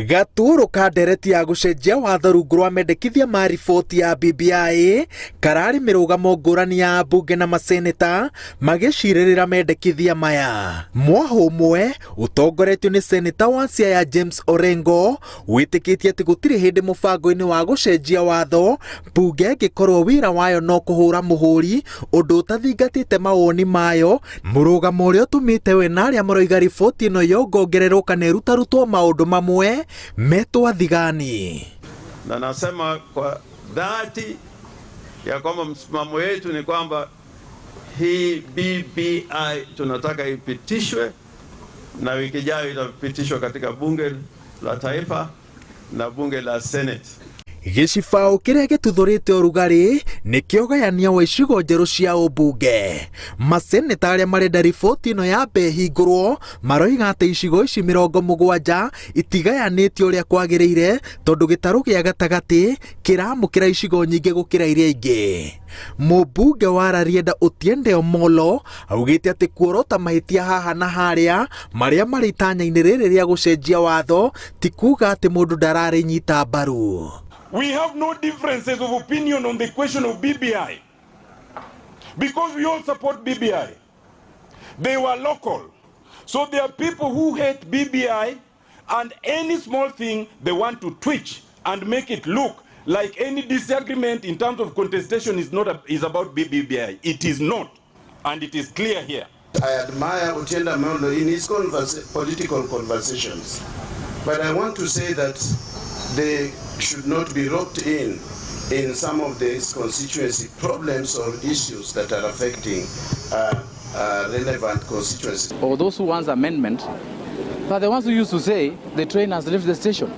Gaturu ka ndereti ya gucenjia watho rungu rwa mendekithia ma riboti ya BBI karari mirugamo ngurani ya ambunge na maseneta magiciririra mendekithia maya. Mwaho umwe utongoretio ni seneta wa Siaya James Orengo witikitie ati gutiri hindi mubango-ini wa gucenjia watho mbunge ngikorwo wira wayo no kuhura muhuri undu utathingatite mawoni mayo. Murugamo uria utumite we na aria maroiga riboti ino yongongererwo kana irutarutwo maundu mamwe metwa thigani. Na nasema kwa dhati ya kwamba msimamo wetu ni kwamba hii BBI tunataka ipitishwe, na wiki ijayo itapitishwa katika bunge la taifa na bunge la Senate. Gicibao kiria gituthurite urugari nikio gayania wa icigo njeru cia ubunge. Maseneta aria marenda riboti ino yambe hingurwo maroiga ati icigo ici 70 itigayanitio uria kwagiriire tondu gitaru gia gatagati kiramukira icigo nyingi gukira iria ingi. Mubunge wa Rarieda Otiende Omolo augite ati kuorota mahitia haha na haria maria mari itanya-ini riri ria gucenjia watho ti kuga ati mundu ndarari nyita mbaru. We have no differences of opinion on the question of BBI because we all support BBI. They were local. So there are people who hate BBI, and any small thing they want to twitch and make it look like any disagreement in terms of contestation is about BBI. It is not, and it is clear here. I admire Otiende Omolo in his political conversations, but I want to say that they should not be roped in some of these constituency problems or issues that are affecting relevant constituencies. Or those who want amendment are the ones who used to say the train has left the station.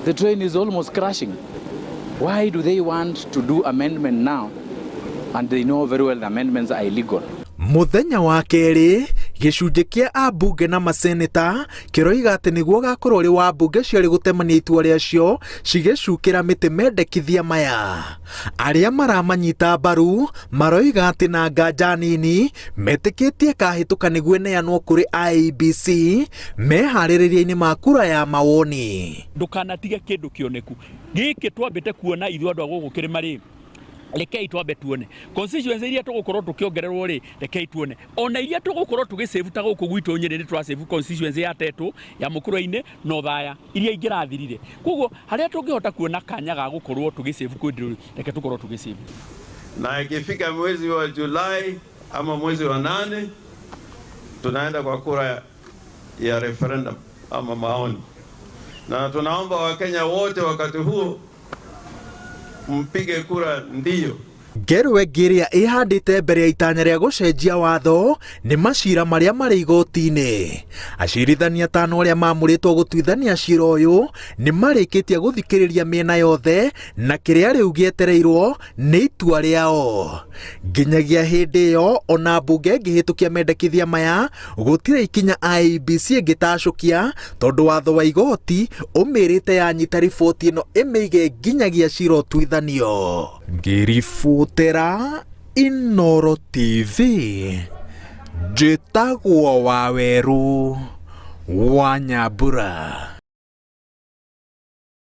The train is almost crashing. Why do they want to do amendment now and they know very well the amendments are illegal? Muthenya wa keri gicunji kia ambunge na maseneta kiroiga ati niguo gakorwo ri wa mbunge ciari gutemania itua riacio cigicukira miti mendekithia maya. Aria maramanyita mbaru maroiga ati na nganja nini metikitie kahituka niguo neanwo kuri IEBC mehaririria-ini ma kura ya mawoni. Ndukanatige kindu kioneku giki twambite kuona ithu andu aguku kirima ri rekei twambe tuone constituency iria tugukorwo tukiongererwo ri rekei tuone ona iria tugukorwo tugisave ta guku gwitu Nyeri twa save constituency ya Tetu ya Mukuru-ini no Thaya iria ingirathirire koguo haria tungihota kuona kanya ga gukorwo tugisave kwendiru reke tukorwo tugisave. Na ikifika mwezi wa Julai ama mwezi wa 8 tunaenda kwa kura ya referendum ama maoni, na tunaomba Wakenya wote wakati huo mpige kura ndio. Ngerwe ngiria ihandite mbere ya itanya ria gucenjia watho ni macira maria mari igoti-ini. Acirithania 5 aria mamuritwo gutwithania cira uyu ni marikitie guthikiriria miena yothe na kiria riu gietereirwo ni itua riao. Nginyagia hindi iyo ona mbunge ngihitukia mendekithia maya gutire ikinya IEBC ngitacukia tondu watho wa igoti umirite yanyita riboti ino imige nginyagia cira utwithanio. Ngiributera Inooro TV njitagwo Waweru wa Nyambura.